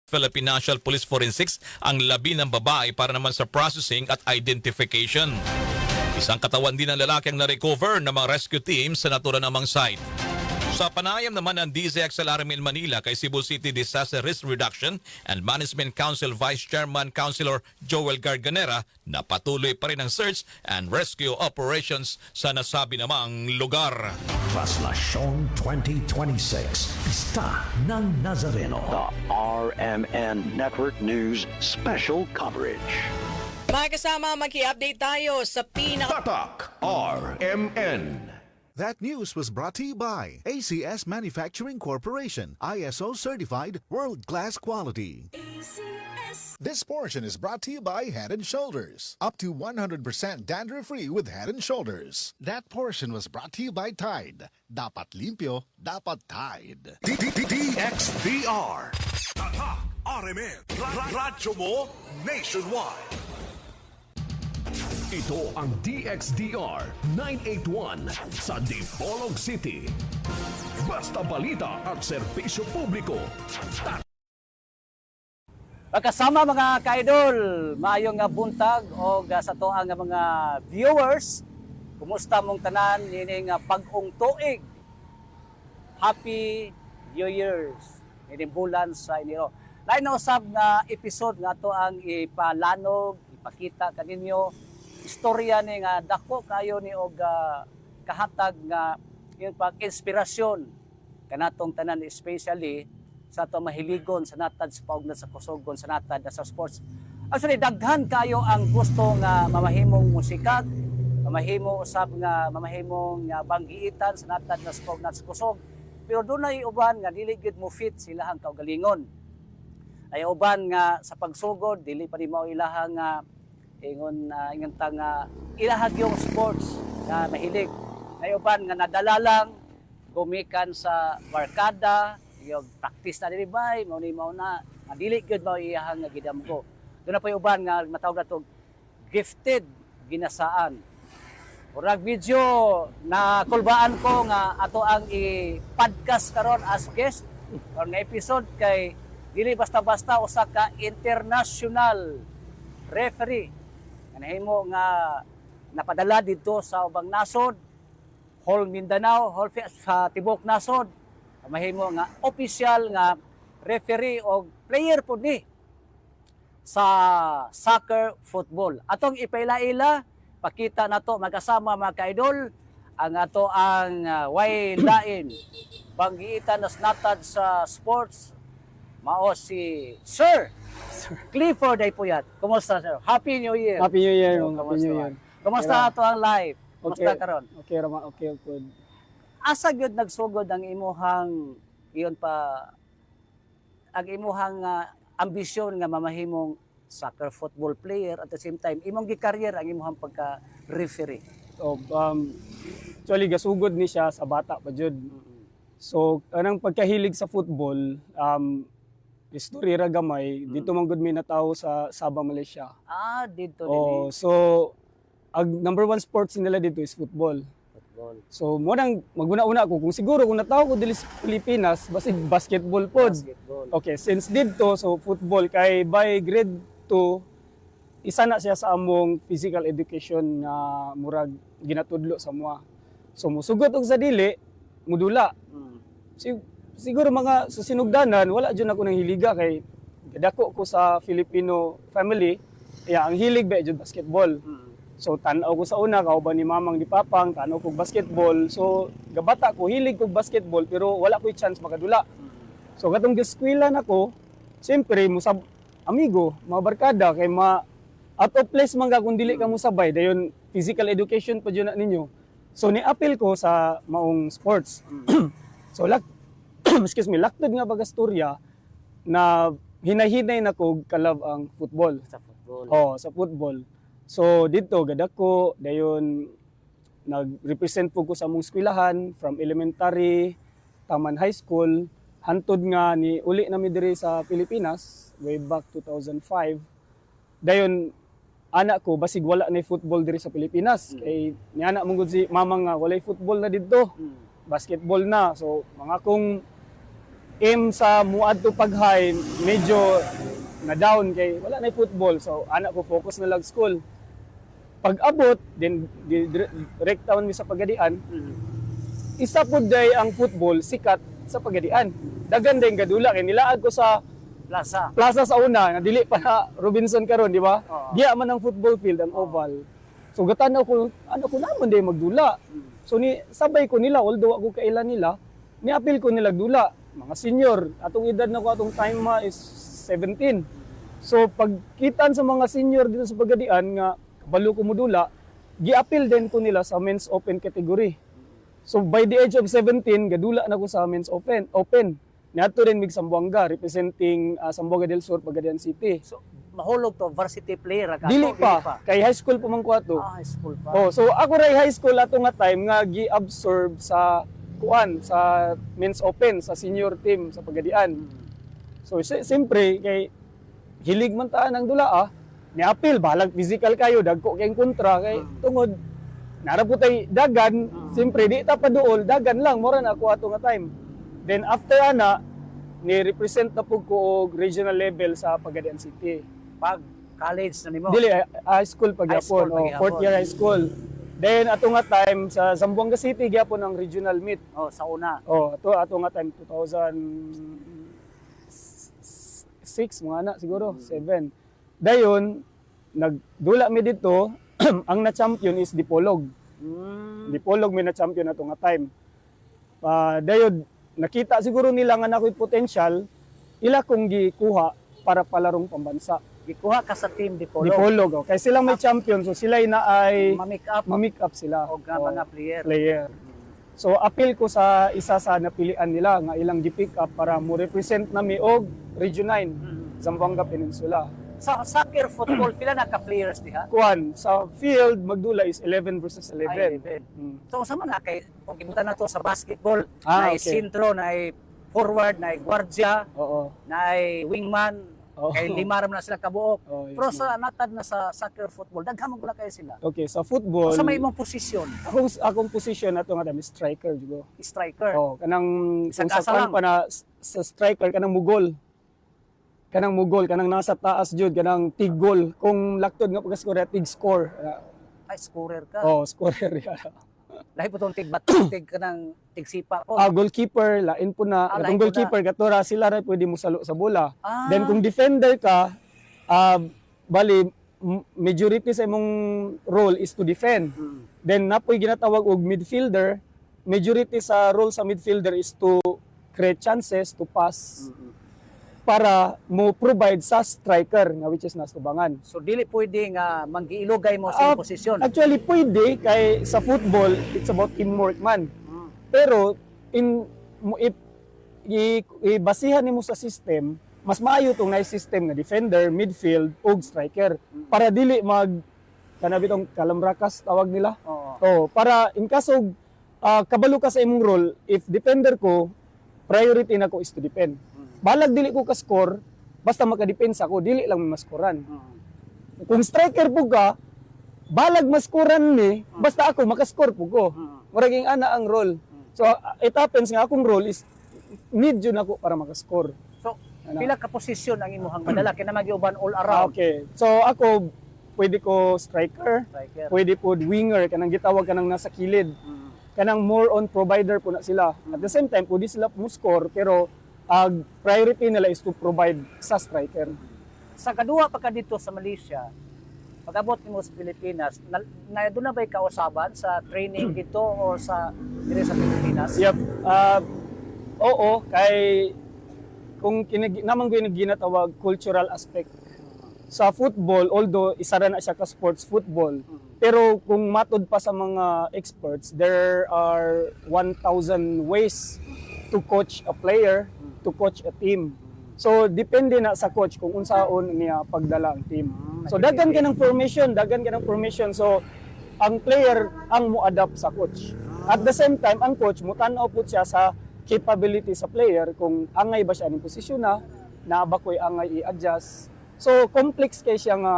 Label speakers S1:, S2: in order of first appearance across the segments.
S1: Philippine National Police Forensics ang labi ng babae para naman sa processing at identification. Isang katawan din ng lalaki ang na-recover ng mga rescue team sa naturang namang site. Sa panayam naman ng DZXL-RMN Manila kay Cebu City Disaster Risk Reduction and Management Council Vice Chairman Councilor Joel Garganera na patuloy pa rin ang search and rescue operations sa nasabi namang lugar.
S2: Traslasyon 2026, Pista ng Nazareno.
S3: The RMN Network News Special Coverage.
S4: Mga kasama, mag-i-update tayo sa
S5: Tatak RMN. That news was brought to you by ACS Manufacturing Corporation, ISO certified world-class quality. This portion is brought to you by Head and Shoulders, up to 100% dandruff-free with Head and Shoulders. That portion was brought to you by Tide. Dapat limpyo, dapat Tide.
S6: DXVR. Tatak RMN. Radyo mo nationwide.
S2: Ito ang DXDR 981 sa Dipolog City. Basta balita at serbisyo publiko.
S7: Pagkasama mga ka-idol, maayong nga buntag o sa toang nga mga viewers, kumusta mong tanan nining pag-ung tuig? Happy New Year's! Nining bulan sa Enero. Lain na usab nga episode nga to ang ipalanog, ipakita kaninyo istorya ni nga dako kayo ni og kahatag nga yung pag-inspirasyon kanatong tanan, especially sa ato mahiligon sa natad sa paugnat sa kusugon sa natad na sa sports. Actually daghan kayo ang gusto nga mamahimong musikat, mamahimo usab nga mamahimong banggiitan sa natad na sa paugnat sa kusog. Pero dunay uban nga dili gid mo fit silahang kaugalingon. Ay uban nga sa pagsugod dili pa di mao ilahang nga ingon tang ilahag yung sports na mahilig. Ay uban nga nadala lang gumikan sa barkada, yung practice na dili bay, mao ni mao na dili gyud mao iyahang nga gidamgo. Doon na pa uban nga matawag nato gifted ginasaan. Murag video na kulbaan ko nga ato ang i-podcast karon as guest or nga episode kay dili basta-basta usa ka international referee nga nahimo nga napadala dito sa ubang nasod, whole Mindanao, whole sa tibok nasod, mahimo nga official nga referee o player pud ni sa soccer football. Atong ipaila-ila, pakita nato magkasama mga ka-idol ang ato ang way lain banggiitan nas natad sa sports mao si Sir Clifford Aypuyat. Kumusta, sir? Happy New Year.
S8: Happy New Year.
S7: Kumusta,
S8: Happy New Year.
S7: Kumusta ato ang live? Kumusta karon?
S8: Okay raman, okay good.
S7: Asa gyud nagsugod ang imuhang iyon pa ang imuhang ambisyon nga mamahimong soccer football player at the same time imong gi-career ang imuhang pagka-referee.
S8: So, actually gasugod ni siya sa bata pa jud. So, anang pagkahilig sa football, history ra gamay, dito man gud mi natawo sa Sabah, Malaysia.
S7: Dito
S8: Oh,
S7: din.
S8: so ang number one sports nila dito is football.
S7: Football.
S8: So mo nang maguna-una ko kung siguro kung natawo ko dili sa Pilipinas basig basketball pod.
S7: Basketball.
S8: Okay, since dito so football kay by grade 2 isa na siya sa among physical education na murag ginatudlo sa mua. So musugot og sa dili mudula. Siguro mga sa sinugdanan wala jud ako nang hiliga kay dako ko sa Filipino family. Ang hilig ba jud basketball. So tan-aw ko sa una kauban ni mamang ni papang tan-aw ko basketball. So gabata ko hilig ko basketball pero wala ko chance makadula. So katong eskwela nako, siyempre mo sa amigo, mga barkada kay out of place man ka kung dili ka mo sabay dayon physical education pa jud na ninyo. So ni-appeal ko sa maong sports. So excuse me, laktod nga baga storya na hinahinay na ko kalab ang football.
S7: Sa football.
S8: Sa football. So dito gadako dayon nag-represent po ko sa among eskwelahan from elementary, taman high school, hantod nga ni uli na mi diri sa Pilipinas way back 2005. Dayon anak ko basig wala na football diri sa Pilipinas. Kay ni anak mong si mama nga walay football na didto. Basketball na. So mga kong aim sa muadto pag-high, medyo na-down kay wala na football. So, anak ko focus na lang school. Pag-abot, then direct town mi sa Pagadian, isa po day ang football sikat sa Pagadian. Dagan din gadula kay nilaag ko sa plaza sa una, nga dili pa na Robinson karon, di ba? Diya man ang football field, ang oval. So gatan ako, ano ko naman day magdula. So ni sabay ko nila, although ako kailan nila, ni-appeal ko nila dula. Mga senior, atong edad na ko atong time is 17. So pagkitan sa mga senior dito sa Pagadian nga kabalo ko modula, gi-appeal din ko nila sa men's open category. So by the age of 17, gadula na ko sa men's open. Niadto rin mig Zamboanga representing Zamboanga del Sur, Pagadian City.
S7: So mahulog to varsity player ka.
S8: Dili pa, kay high school pa man ko ato.
S7: High school pa.
S8: Oh, so ako ray high school ato nga time nga gi-absorb sa sa men's open sa senior team sa Pagadian. So siyempre kay hilig man taan ang dula ni-appeal balag physical kayo dagko kay kontra kay tungod naraputay dagan, siyempre di ta paduol dagan lang mora na ako ato nga time. Then after ana ni-represent na pug ko og regional level sa Pagadian City.
S7: Pag college na nimo.
S8: Dili high school pagyapon, fourth year high school. Then ato nga time sa Zamboanga City gyapon ang regional meet.
S7: Sa una.
S8: Ato nga time 2006 mga na siguro, 7. Dayon nagdula mi dito ang na-champion is Dipolog. Dipolog mi na-champion ato nga time. Dayon nakita siguro nila nga nakoy potential, ila kong gikuha para palarong pambansa.
S7: Gikuha ka sa team Dipolog.
S8: Dipolog, kay silang may champion, so sila na ay
S7: ma-make up
S8: sila.
S7: Og mga
S8: player. So appeal ko sa isa sa napilian nila nga ilang gi-pick up para mo represent nami og Region 9, Zamboanga Peninsula.
S7: Sa soccer, football, pila na ka-players diha?
S8: Kuan, sa field magdula is 11 versus 11.
S7: So sa man na kay kung gibutan na to sa basketball,
S8: Ah,
S7: na
S8: okay.
S7: sentro, na forward, na guardia,
S8: Oo.
S7: na wingman,
S8: Oo.
S7: kay lima ra na sila kabuok.
S8: Oh, yes,
S7: Pero sa natad na sa soccer, football, daghan mo na kayo sila.
S8: Okay, sa football,
S7: Sa may imong posisyon,
S8: akong position ato nga dami striker jugo.
S7: striker.
S8: Kanang
S7: Isang
S8: kung sa
S7: asa
S8: kuan
S7: lang.
S8: pa na sa striker kanang mugol. Kanang nasa taas jud, kanang tig goal. Kung laktod nga pagka-score, tig score.
S7: Ay, scorer ka.
S8: Scorer ya.
S7: Lahi po itong tig kanang tigsipa.
S8: Goalkeeper, lain po na.
S7: lain
S8: Katong
S7: po
S8: goalkeeper, katura sila rin pwede mo salo sa bola.
S7: Ah.
S8: Then kung defender ka, bali, majority sa imong role is to defend. Then napoy ginatawag og midfielder, majority sa role sa midfielder is to create chances to pass para mo provide sa striker nga which is nastubangan.
S7: So dili pwede nga manggiilugay mo sa iyong posisyon.
S8: Actually pwede kay sa football it's about teamwork man. Pero ibasihan nimo sa system, mas maayo tong na system nga defender, midfield ug striker para dili kanabitong kalambrakas tawag nila. Para in kaso kabalo ka sa imong role, if defender ko, priority na ko is to defend. Balag dili ko ka-score, basta makadepensa ko, dili lang may maskoran. Kung striker po ka, balag maskoran ni, basta ako makascore po ko. Muraging ana ang role. So it happens nga akong role is need yun ako para makascore.
S7: So pila ka posisyon ang imuhang madala kay na magiuban all around.
S8: Okay. So ako pwede ko striker, pwede po winger kanang gitawag kanang nasa kilid. Kanang more on provider po na sila. At the same time pwede sila mo score pero priority nila is to provide sa striker.
S7: Sa kaduha pa ka dito sa Malaysia, pag-abot nimo sa Pilipinas, na doon na ba'y kausaban sa training dito o sa dito sa Pilipinas?
S8: Yep. Oo, kay kung naman ko yung ginatawag cultural aspect. Sa football, although isa ra na siya ka sports football, pero kung matod pa sa mga experts, there are 1,000 ways to coach a player, to coach a team. So depende na sa coach kung unsaon niya pagdala ang team. So daghan ka ng formation. So ang player ang mo-adapt sa coach. At the same time, ang coach mo tan-aw po siya sa capability sa player kung angay ba siya ning posisyon na ba koy angay i-adjust. So complex kay siya nga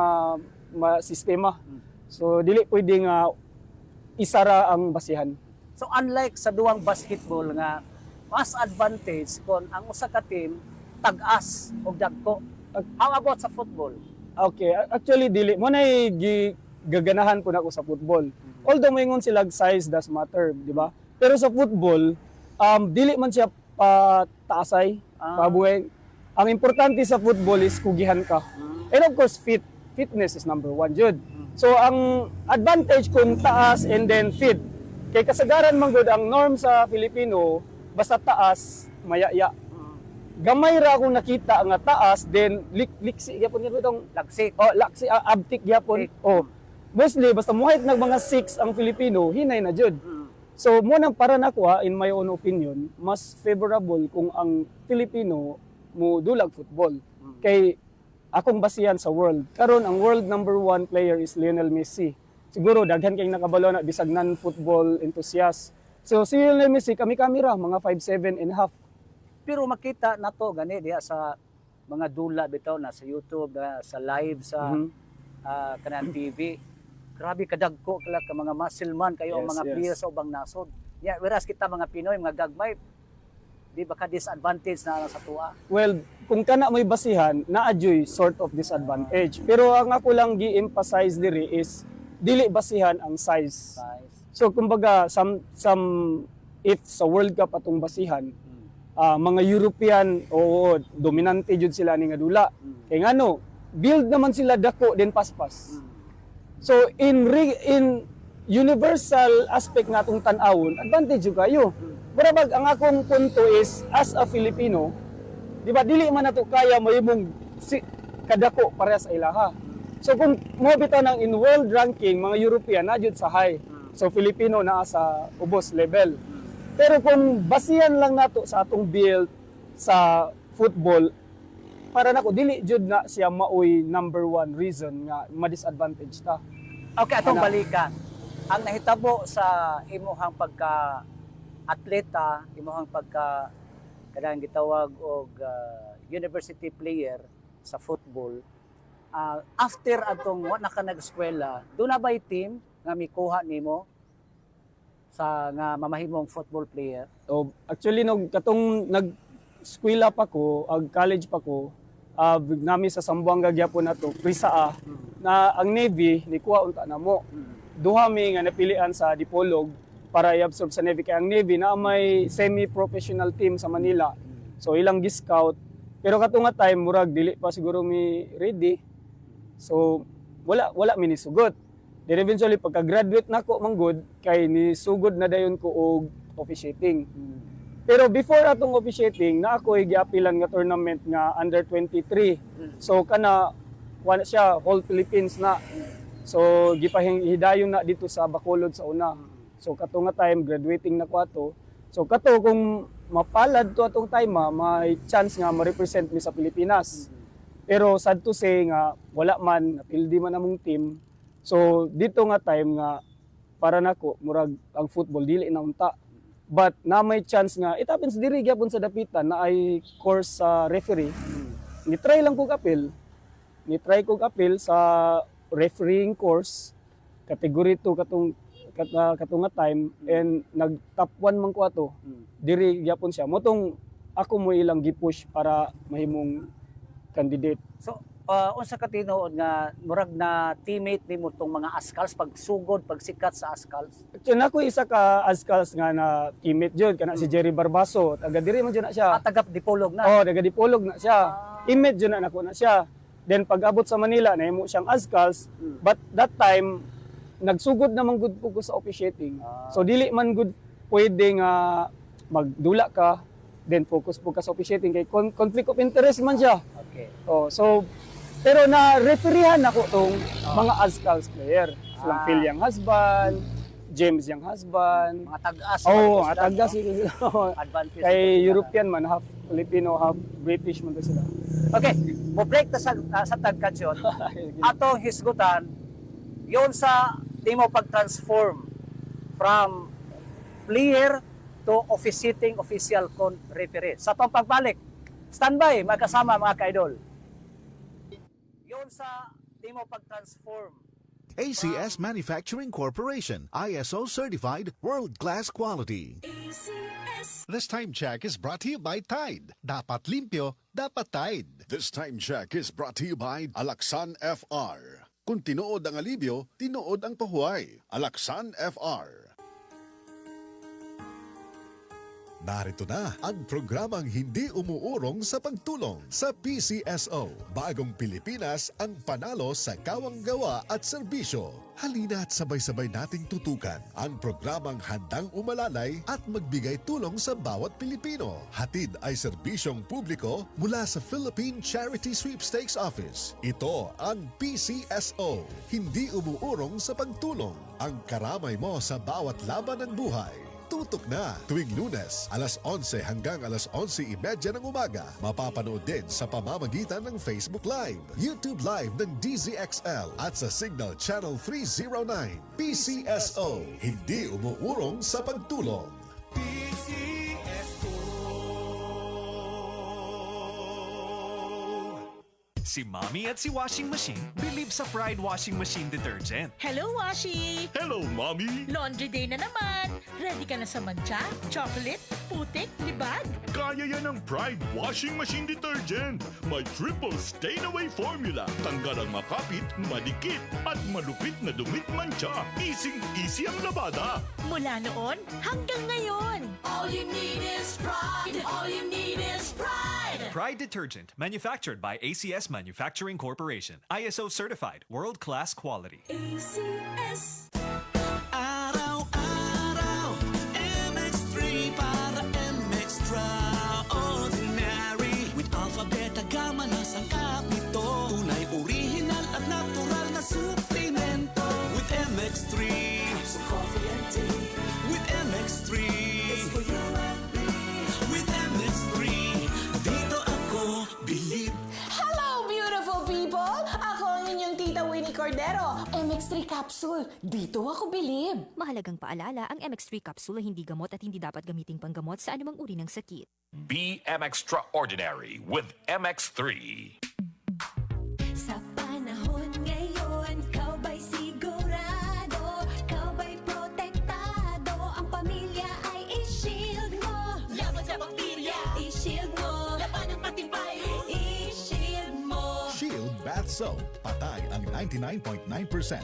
S8: sistema. So dili pwede nga isara ang basihan.
S7: So unlike sa duwang basketball nga mas advantage kung ang usa ka team tag-as og dagko. How about sa football?
S8: Okay, actually dili mo na gaganahan po na ako sa football. Although moingon sila size does matter, di ba? Pero sa football, dili man siya taasay, pabuhay. Ang importante sa football is kugihan ka. And of course, fitness is number one, jud. So ang advantage kung taas and then fit. Kay kasagaran man gud ang norm sa Filipino, basta taas, mayaya. Gamay ra akong nakita nga taas, then liksi gyapon nito tong
S7: Lagsik.
S8: laksi abtik gyapon. Mostly basta muhit nag mga 6 ang Filipino, hinay na jud. So mo nang para nako in my own opinion, mas favorable kung ang Filipino mo dulag football. Kay akong basihan sa world. Karon ang world number 1 player is Lionel Messi. Siguro daghan kay nakabalo na bisag non-football enthusiast. So si Lionel Messi kami kamera mga 5'7 and a half.
S7: Pero makita na to gani diha sa mga dula bitaw na sa YouTube, na sa live sa kanang TV. Grabe kadagko kala ka mga muscle man kayo ang
S8: Yes,
S7: mga
S8: yes.
S7: players sa ubang nasod. Yeah, whereas kita mga Pinoy mga gagmay di ba ka disadvantage na lang sa tuwa.
S8: Well, kung kana may basihan, na-adjoy sort of disadvantage. Pero ang ako lang gi-emphasize diri is dili basihan ang size.
S7: Size.
S8: So kumbaga some if sa World Cup atong basihan, mga European o dominante jud sila ni nga dula. Kay ngano, build naman sila dako din paspas. So in universal aspect natong tan-awon, advantage jud kayo. Barabag ang akong punto is as a Filipino, di ba dili man nato kaya mahimong kadako para sa ilaha. So kung mo bitaw nang in world ranking mga European na jud sa high. So Filipino naa sa ubos level. Pero kung basihan lang nato sa atong build sa football, para nako dili jud na siya maoy number 1 reason nga ma-disadvantage ta.
S7: Okay, atong
S8: Ano?
S7: balikan. Ang nahitabo sa imuhang pagka atleta, imuhang pagka kanang gitawag og university player sa football, after atong wa na ka nag-eskwela, do na bay team nga mikuha nimo sa nga mamahimong football player?
S8: So actually katong nag-eskwela pa ko, college pa ko, nami sa Sambuanga gyapon nato, Prisaa, na ang Navy ni kuha unta namo. Duha mi nga napilian sa Dipolog para i-absorb sa Navy, kay ang Navy na may semi-professional team sa Manila. So ilang gi-scout, pero kato nga time murag dili pa siguro mi ready. So wala mi ni sugot. Then eventually pagka-graduate nako manggod kay ni sugod na dayon ko og officiating. Pero before atong officiating na ako giapilan nga tournament nga under 23. So kana wala siya whole Philippines na. So gipahidayon na dito sa Bacolod sa una. So kato nga time graduating na ko ato. So kato kung mapalad to atong time may chance nga ma-represent mi sa Pilipinas. Pero sad to say nga wala man, napildi man among team. So dito nga time nga para nako murag ang football dili na unta. But na may chance nga it happens diri gyapon sa dapitan na ay course sa referee. Ni-try lang kog appeal. Ni-try kog appeal sa refereeing course category 2 katong nga time and nag top 1 man ko ato. Diri gyapon siya. Motong ako mo ilang gi-push para mahimong candidate.
S7: So, unsa ka tinuod nga murag na teammate nimo tong mga Ascals pagsugod, pagsikat sa Ascals?
S8: Actually, ako isa ka Ascals nga na teammate jud kana si Jerry Barbaso. Taga diri man jud na siya.
S7: Taga Dipolog na.
S8: Oh, taga Dipolog na siya. Teammate jud na nako na siya. Then pag abot sa Manila nahimo siyang Ascals, but that time nagsugod naman gud ko sa officiating. So dili man gud pwede nga magdula ka then focus po ka sa officiating kay conflict of interest man siya.
S7: Okay.
S8: Oh, so pero na refereehan ako tong mga Ascals player. Silang Phil yang husband, James yang husband.
S7: Mga tag-as.
S8: Oh, mga taga sila.
S7: Advantage.
S8: Kay European man, half Filipino, half British man to sila.
S7: Okay, mo break ta sa tag-katsyon. Atong hisgutan yon sa di mo pag-transform from player to officiating official con referee. Sa tong pagbalik, standby magkasama mga ka-idol. Yon sa di mo pag-transform
S5: ACS Manufacturing Corporation, ISO certified, world-class quality. This time check is brought to you by Tide. Dapat limpyo, dapat Tide.
S9: This time check is brought to you by Alaksan FR. Kung tinuod ang alibyo, tinuod ang pahuay. Alaksan FR. Narito na ang programang hindi umuurong sa pagtulong sa PCSO. Bagong Pilipinas ang panalo sa kawang-gawa at serbisyo. Halina at sabay-sabay nating tutukan ang programang handang umalalay at magbigay tulong sa bawat Pilipino. Hatid ay serbisyong publiko mula sa Philippine Charity Sweepstakes Office. Ito ang PCSO. Hindi umuurong sa pagtulong. Ang karamay mo sa bawat laban ng buhay. Tutok na tuwing Lunes, alas 11 hanggang alas 11:30 ng umaga. Mapapanood din sa pamamagitan ng Facebook Live, YouTube Live ng DZXL at sa Signal Channel 309. PCSO, hindi umuurong sa pagtulong.
S10: Si Mommy at si Washing Machine believe sa Pride Washing Machine Detergent.
S11: Hello, Washi!
S6: Hello, Mommy!
S11: Laundry day na naman! Ready ka na sa mancha, chocolate, putik, libag?
S6: Kaya yan ang Pride Washing Machine Detergent. May triple stain-away formula. Tanggal ang makapit, madikit, at malupit na dumit mancha. Easy ang labada.
S11: Mula noon hanggang ngayon. All you need is pride! All you need is pride!
S10: Pride Detergent, manufactured by ACS Manufacturing Corporation. ISO certified, world-class quality.
S11: ACS.
S12: Araw-araw, MX3 para MX-Traordinary. With alpha, beta, gamma na sangkap nito. Tunay, original at natural na suplemento. With MX3, so coffee and tea. With MX3, it's for you and me. With MX3, dito ako believe.
S13: Hello, beautiful people! Ako ang inyong tita Winnie Cordero. MX3 Capsule. Dito ako bilib.
S14: Mahalagang paalala, ang MX3 Capsule ay hindi gamot at hindi dapat gamiting panggamot sa anumang uri ng sakit.
S15: Be extraordinary with MX3.
S16: Sa panahon ngayon, kau ba'y sigurado? Kau ba'y protektado? Ang pamilya ay i-shield mo. Laban sa bakterya, i-shield mo. Laban ng pati virus, i-shield mo.
S5: Shield Bath Soap. Patay ang 99.9%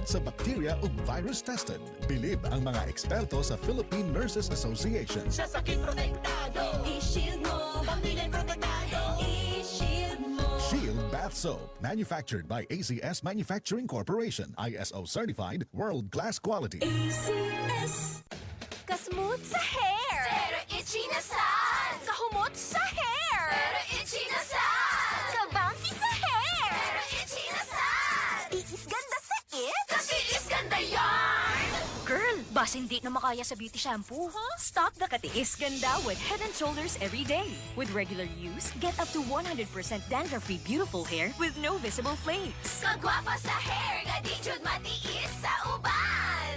S5: sa bacteria ug virus tested. Bilib ang mga eksperto sa Philippine Nurses Association.
S16: Sa sakit protektado, i-shield mo. Pamilya'y protektado, i-shield mo.
S5: Shield Bath Soap. Manufactured by ACS Manufacturing Corporation. ISO certified, world-class quality.
S16: ACS.
S17: Kasmooth sa hair!
S16: Pero itchy na sad!
S17: Kahumot sa hair!
S16: Pero itchy na sad!
S17: Kabouncy sa hair!
S16: Pero itchy na sad!
S17: Tiis ganda sa it!
S16: Katiis ganda yarn!
S17: Girl, bas hindi na makaya sa beauty shampoo, huh?
S14: Stop the katiis ganda with Head & Shoulders every day. With regular use, get up to 100% dandruff-free beautiful hair with no visible flakes.
S16: Kagwapa sa hair, nga di jud matiis sa uban!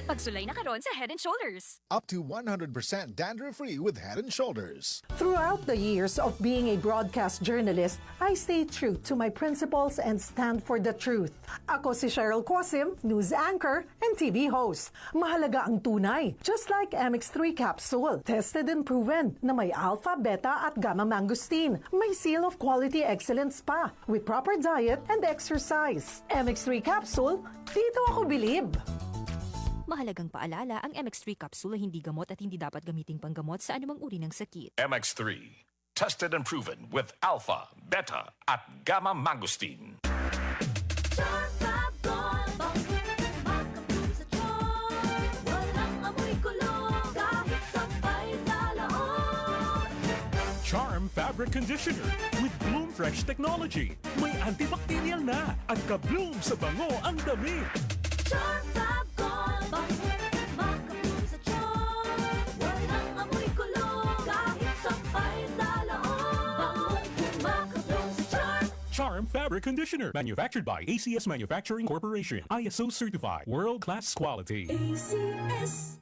S14: Pagsulay na karon sa Head & Shoulders.
S5: Up to 100% dandruff-free with Head & Shoulders.
S18: Throughout the years of being a broadcast journalist, I stayed true to my principles and stand for the truth. Ako si Cheryl Quasim, news anchor and TV host. Mahalaga ang tunay, just like MX3 Capsule. Tested and proven na may alpha, beta at gamma mangosteen. May seal of quality excellence pa with proper diet and exercise. MX3 Capsule, dito ako bilib.
S14: Mahalagang paalala, ang MX3 Capsule ay hindi gamot at hindi dapat gamiting panggamot sa anumang uri ng sakit.
S15: MX3. Tested and proven with alpha, beta, at gamma mangosteen.
S2: Charm Fabric Conditioner with Bloom Fresh Technology. May antibacterial na at ka-bloom sa bango ang damit.
S16: Charm Fab Gold, makabloom sa charm. Walang amoy kulong, kahit sampay sa laon. Makabloom sa charm.
S2: Charm Fabric Conditioner, manufactured by ACS Manufacturing Corporation. ISO certified, world-class quality.
S16: ACS.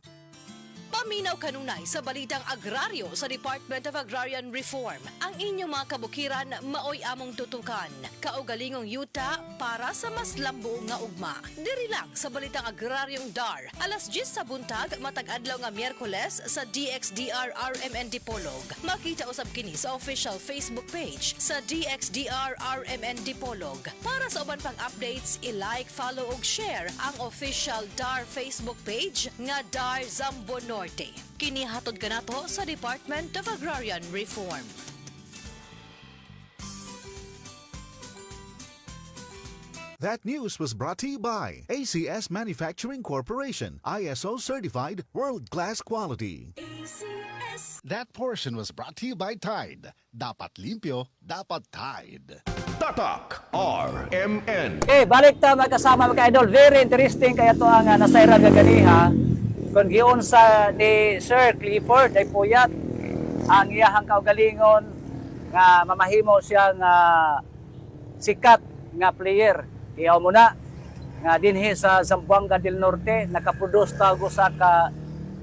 S19: Paminaw kanunay sa balitang agraryo sa Department of Agrarian Reform. Ang inyong mga kabukiran maoy among tutukan. Kaugalingong yuta para sa mas lambo nga ugma. Diri lang sa balitang agraryong DAR. Alas 10 sa buntag matag adlaw nga Miyerkules sa DXDR RMN Dipolog. Makita usab kini sa official Facebook page sa DXDR RMN Dipolog. Para sa uban pang updates, i-like, follow ug share ang official DAR Facebook page nga DAR Zambo Norte. Kini hatod kanato sa Department of Agrarian Reform.
S5: That news was brought to you by ACS Manufacturing Corporation, ISO certified world-class quality.
S9: That portion was brought to you by Tide. Dapat limpyo, dapat Tide.
S2: Tatak RMN.
S7: Balik ta magkasama mga idol. Very interesting kaya to ang nasayra gaganiha. Kung giyon sa ni Sir Clifford ay puyat ang iyahang kaugalingon nga mamahimo siya nga sikat nga player. Iyaw mo na nga dinhi sa Zamboanga del Norte nakaproduce tago sa ka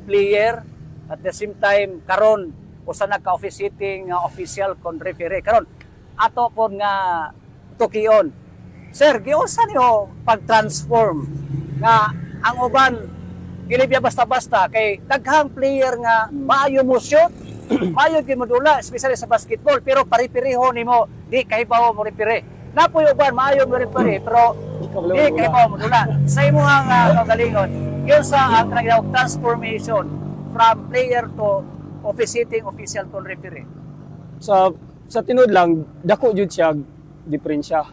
S7: player at the same time karon usa na ka officiating official kon referee karon ato pod nga tukion. Sir, giusa niyo pag-transform nga ang uban dili biya basta-basta kay daghang player nga maayo mo shoot, maayo gyud mo dula, especially sa basketball, pero pare-pareho nimo di kahibaw mo repere. Napoy uban maayo mo repere, pero di kahibaw mo dula. Sa imong kagalingon, giusa ang kanang transformation from player to officiating official kon referee.
S8: Sa tinud lang dako jud siya diferensya.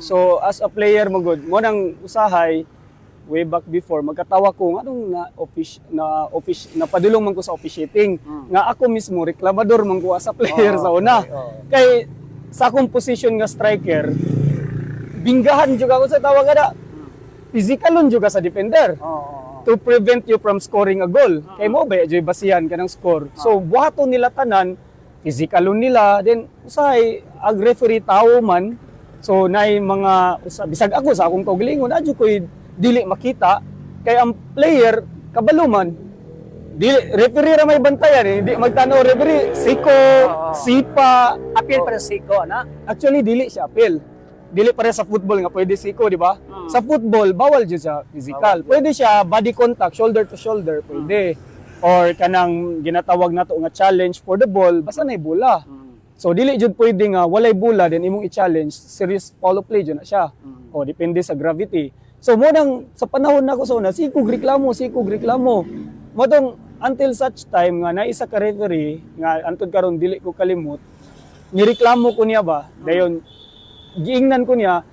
S8: So as a player mo good, mo nang usahay way back before magkatawa ko anong na padulong man ko sa officiating nga ako mismo reklamador man ko sa player sa una. Kay sa akong position nga striker binggahan jud ako sa tawag kada physicalon jud sa defender. To prevent you from scoring a goal. Kay mo ba jud basihan kanang score. So buhaton nila tanan, physicalon nila, then usahay ag referee tao man. So nay mga bisag ako sa akong kaugalingon adyo koy dili makita kay ang player kabalo man. Dili referee ra may bantayan hindi magtanaw referee siko, sipa,
S7: appeal para siko na.
S8: Actually dili siya appeal. Dili para sa football nga pwede siko, di ba? Sa football bawal jud sa physical. Pwede siya body contact, shoulder to shoulder, pwede. Or kanang ginatawag nato nga challenge for the ball, basta nay bola. So dili jud pwede nga walay bola then imong i-challenge, serious foul play jud na siya. O depende sa gravity. So mo nang sa panahon nako sa una, sikog reklamo. Mo tong until such time nga naisa ka referee nga antud karon dili ko kalimot. Nireklamo ko niya ba? Dayon giingnan ko niya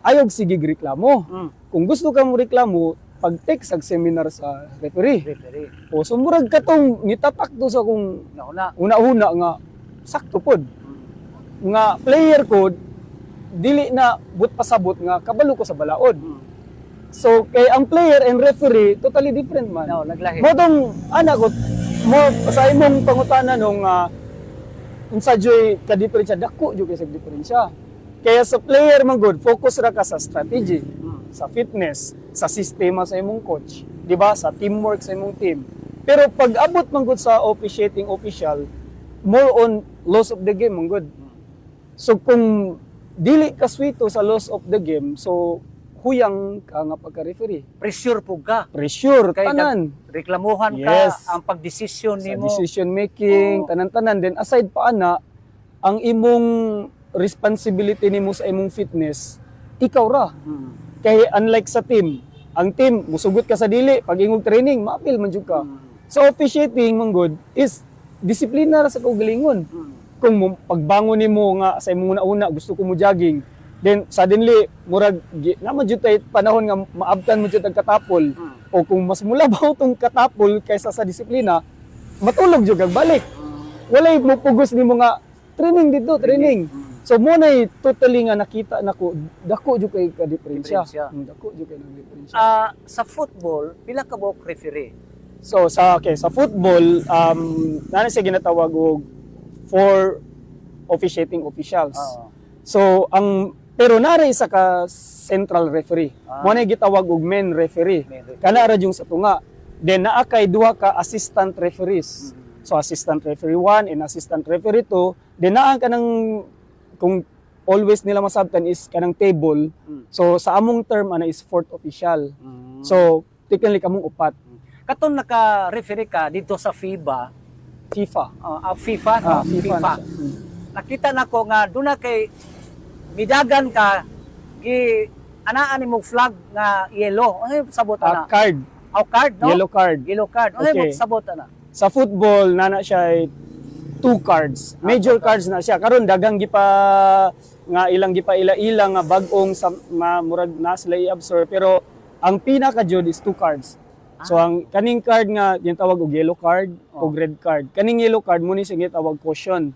S8: ayog sige reklamo. Kung gusto ka mo reklamo, pag-take sa seminar sa referee. O sumurag katong nitatak to sa kung una-una nga sakto pod. Nga player ko dili na but pasabot nga kabalo ko sa balaod. So kay ang player and referee totally different man.
S7: Naglahi.
S8: Mo tong ana ko mo sa imong pangutana nung unsa joy ka diferensya dako jud kay sa diferensya. Kaya sa player man good, focus ra ka sa strategy, sa fitness, sa sistema sa imong coach, di ba? Sa teamwork sa imong team. Pero pag abot man good sa officiating official, more on loss of the game man good. So kung dili ka swito sa loss of the game, so huyang ka nga pagka-referee.
S7: Pressure po ka.
S8: Pressure,
S7: kay
S8: tanan.
S7: Reklamuhan ka ang pagdesisyon nimo.
S8: Sa decision making, tanan-tanan. Then aside pa ana, ang imong responsibility nimo sa imong fitness, ikaw ra. Kay unlike sa team, ang team musugot ka sa dili, pag ingog training, maapil man jud ka. So officiating man good is disiplina ra sa kaugalingon. Kung pagbangon nimo nga sa imong una gusto ko mo jogging, then suddenly murag naman jud tay panahon nga maabtan mo jud ang katapol o kung mas mulabaw tong katapol kaysa sa disiplina, matulog jud kag balik. Walay mo pugos nimo nga training dito, training. So mo nay totally nga nakita nako dako jud kay ka diferensya. Dako jud kay diferensya.
S7: Sa football pila ka buok referee?
S8: So sa football nana siya ginatawag og 4 officiating officials. So ang pero nara isa ka central referee. Mo na gitawag og main referee. Kana ra jung sa tunga. Then naa kay duha ka assistant referees. So assistant referee 1 and assistant referee 2. Then naa kanang kung always nila masabtan is kanang table. So sa among term ana is fourth official. So technically kamong upat.
S7: Katon naka-referee ka dito sa FIFA.
S8: FIFA.
S7: FIFA, no? FIFA. Nakita nako nga doon na kay midagan ka gi anaan mo flag nga yellow. Ano yung sabot na?
S8: Card.
S7: Card, no?
S8: Yellow card.
S7: Yellow card. Ano yung sabot na?
S8: Sa football na siya ay 2 cards. Major cards na siya. Karon dagang gipa nga ilang gipa ila-ila nga bag-ong sa murag na sila i-absorb, pero ang pinaka jud is 2 cards. So ang kaning card nga ginatawag og yellow card o red card. Kaning yellow card mo ni sige tawag caution.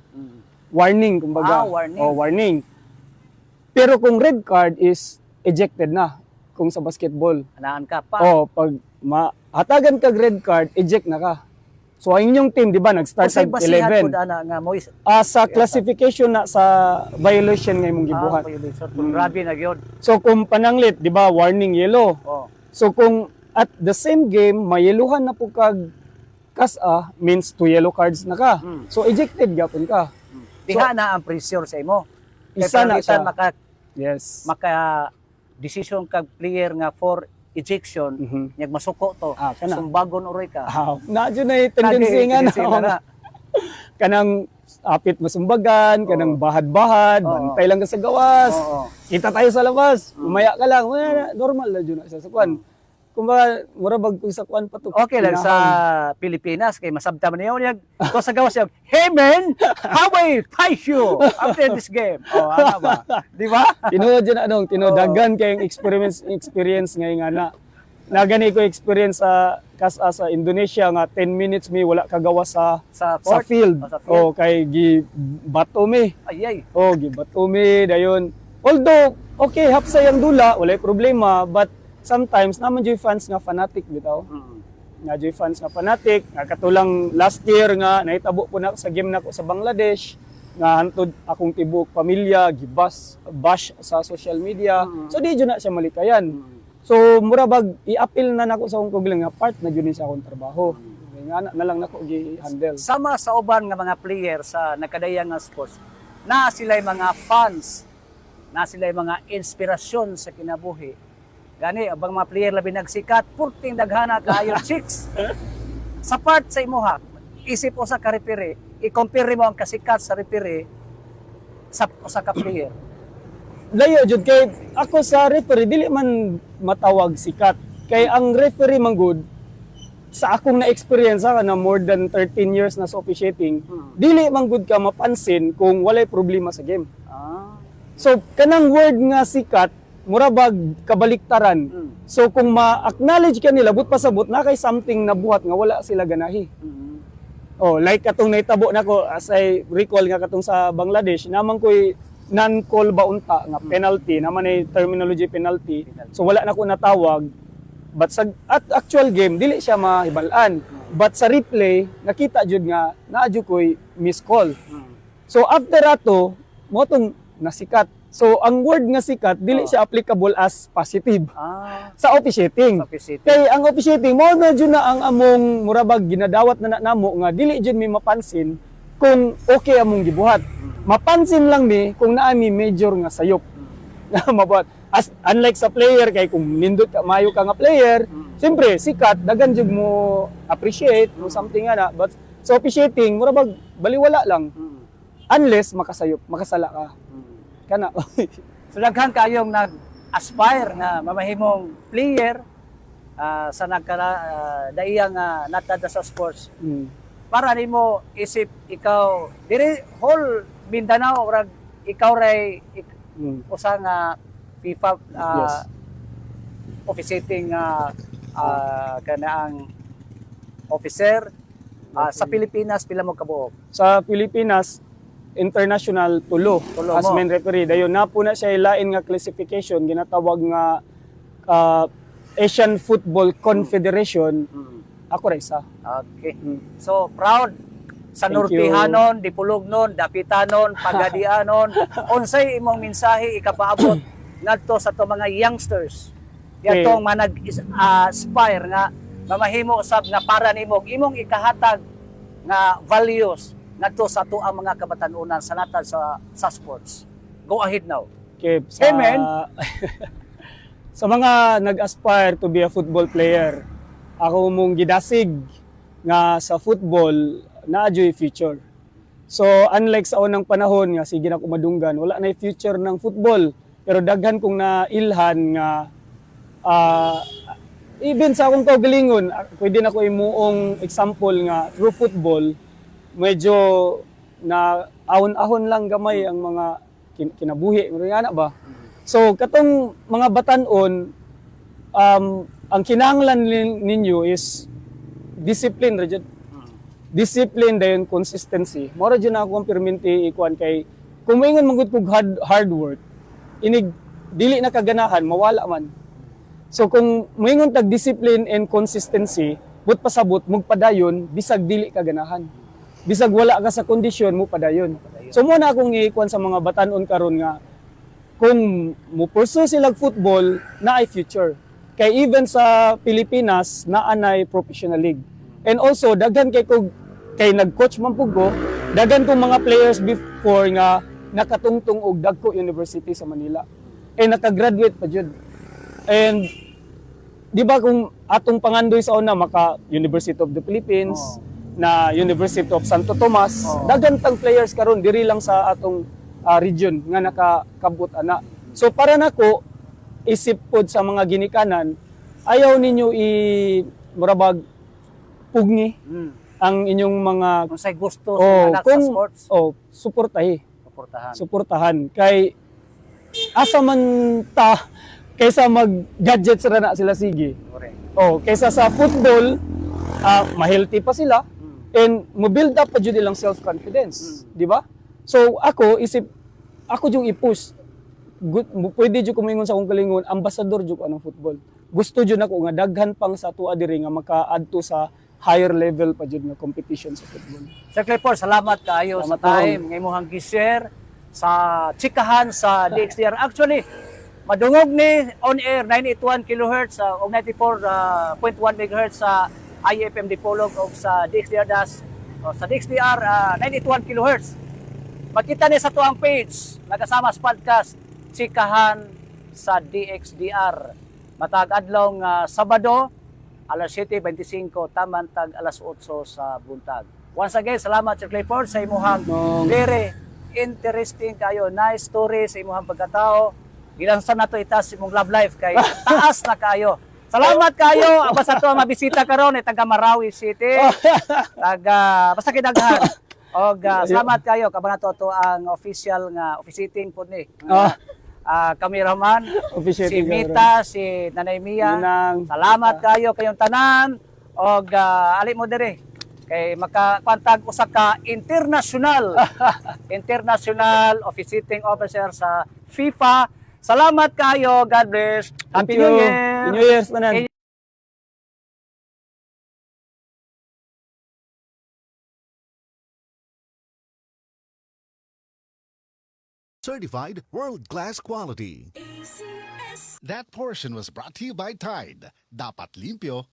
S8: Warning kumbaga.
S7: Warning.
S8: Warning. Pero kung red card is ejected na kung sa basketball.
S7: Anaan ka pa.
S8: Pag hatagan kag red card, eject na ka. So ang inyong team, di ba, nag-start sa 11. Sa classification na sa violation nga imong gibuhat.
S7: Violation. Grabe na gyud.
S8: So kung pananglit, di ba, warning yellow. So kung at the same game, mayeluhan na po kag kasa, means 2 yellow cards na ka. So ejected gapon ka.
S7: Diha na ang pressure sa imo.
S8: Isa na siya.
S7: Yes. Maka decision kag player nga for ejection, nyag masuko to. Sumbagon uroy ka.
S8: Nadyo na tendency nga na. Kanang apit masumbagan, kanang bahad-bahad, bantay lang ka sa gawas. Kita tayo sa labas. Umaya ka lang. Normal na dyan na siya sa kwan. Kung ba, murabag kung sa kwan pa to.
S7: Okay lang sa Pilipinas, kay masabta man niya. Kung sa gawas niya, hey man, how I fight you after this game? Ano ba? Di ba?
S8: Tinuod dyan tinudagan kayong experience ngayon nga na. Nagani ko experience sa kasa sa Indonesia nga 10 minutes mi wala kagawa sa field. Kay gi bato mi. Gi bato mi dayon. Although okay hapsay ang dula, wala problema, but sometimes naman joy fans nga fanatic bitaw. Nga joy fans nga fanatic, nga katulang last year nga nahitabo po na sa game nako sa Bangladesh nga hantod akong tibok pamilya bash sa social media. So di jud na siya malikayan. So murabag i-appeal na nako sa akong kugilang nga part na jud ni sa akong trabaho. Nga na lang nako gi-handle.
S7: Sama sa uban nga mga player sa nakadayang nga sports, na sila'y mga fans, na sila'y mga inspirasyon sa kinabuhi. Gani, abang mga player labi nagsikat, purting daghana kaayo chicks. Sa part sa imuha, isip o sa ka-referee, i-compare mo ang kasikat sa referee sa ka player.
S8: Layo jud kay ako sa referee dili man matawag sikat. Kay ang referee man good sa akong na-experience na more than 13 years na sa officiating, dili man good ka mapansin kung walay problema sa game. So kanang word nga sikat murabag kabaliktaran. So kung ma-acknowledge ka nila, but pasabot na kay something na buhat nga wala sila ganahi. Like katong naitabo nako as I recall nga katong sa Bangladesh, naman ko'y non-call ba unta nga penalty, naman ay terminology penalty. So wala na ko natawag. But sa actual game, dili siya mahibalaan. But sa replay, nakita jud nga naadyo ko'y miss call. So after ato, mo tong nasikat. So ang word nga sikat dili siya applicable as positive sa officiating. Kay ang officiating mo na jud na ang among murabag ginadawat na namo nga dili jud mi mapansin kung okay among gibuhat. Mapansin lang mi kung naa mi major nga sayop. Mabuhat. As unlike sa player kay kung nindot ka mayo ka nga player, siyempre sikat dagan jud mo appreciate mo something ana, but sa officiating murabag baliwala lang. Unless makasala ka. Kana.
S7: So daghan kayong nag-aspire nga mamahimong player sa daiyang natada sa sports. Para nimo isip ikaw diri whole Mindanao ora ikaw ray usa nga FIFA officiating kanaang officer sa Pilipinas pila mo kabuok?
S8: Sa Pilipinas international tulo as main referee. Dayon na po na siya lain nga classification ginatawag nga Asian Football Confederation. Ako ra isa.
S7: Okay. So proud sa Nortihanon, Dipulognon, Dapitanon, Pagadianon. Unsay imong mensahe ikapaabot ngadto sa to mga youngsters? Yatong manag-aspire nga mamahimo usab nga para nimo imong ikahatag nga values ngadto sa tuang mga kabatanunan sa natad sa sports. Go ahead now.
S8: Okay, sa,
S7: Amen.
S8: sa mga nag-aspire to be a football player, ako mong gidasig nga sa football naadyo'y future. So unlike sa unang panahon nga sige na ko madunggan, wala na future ng football. Pero daghan kong nailhan nga even sa akong kaugalingon, pwede na ko imuong example nga through football, medyo na ahon-ahon lang gamay ang mga kinabuhi, nga ba? So katong mga batanon, ang kinahanglan ninyo is discipline ra jud. Discipline dayon consistency. Mora jud na ako ang perminti ikuan kay kung moingon magud kog hard work, inig dili na kaganahan mawala man. So kung moingon tag discipline and consistency, but pasabot magpadayon bisag dili kaganahan. Bisag wala ka sa kondisyon mo padayon. So mo na akong ikuan sa mga batanon karon nga kung mo pursue sila football na ay future. Kay even sa Pilipinas na anay professional league. And also daghan kay nag-coach man pud ko, daghan kong mga players before nga nakatungtong og Dagko University sa Manila. And naka-graduate pa jud. And di ba kung atong pangandoy sa una maka University of the Philippines, na University of Santo Tomas, daghan tang players karon diri lang sa atong region nga nakakabot ana. So para nako isip pod sa mga ginikanan, ayaw ninyo murabag pugni ang inyong mga
S7: kung say gusto sa anak sa sports.
S8: Suportahan kay asa man ta kaysa mag-gadgets ra na sila sige. Kaysa sa football, ma-healthy pa sila and mo-build up pa jud ilang self-confidence, di ba? So ako yung i-push. Pwede jud kumingon sa akong kalingon, ambassador jud ko anong football. Gusto jud nako nga daghan pang sa tuwa diri nga maka-adto sa higher level pa jud nga competition sa football.
S7: Sir Clifford, salamat kaayo sa time nga imong gi-share sa chikahan sa DXDR. Actually, madungog ni on air 981 kHz o 94.1 MHz sa IFM Dipolog o sa DXDR sa DXDR 981 kHz. Makita ni sa tuang page nagasama sa podcast Chikahan sa DXDR. Matag adlaw Sabado alas 7:25 taman tag alas 8 sa buntag. Once again, salamat Sir Clifford sa imong very interesting kayo, nice story sa imong pagkatao. Gilansan na to itas imong love life kay taas na kayo. Salamat kayo. Basta to mabisita karon taga Marawi City. Basta kidaghan. Og salamat kayo kabang to ang official nga officiating pod ni. Kameraman, si Mita, si Nanay Mia. Salamat kayo kayong tanan og ali mo diri kay makakwantag usa ka international officiating officer sa FIFA. Salamat kayo. God bless. Happy New Year.
S8: Happy New Year's manan.
S5: Certified world-class quality.
S9: That portion was brought to you by Tide. Dapat limpyo,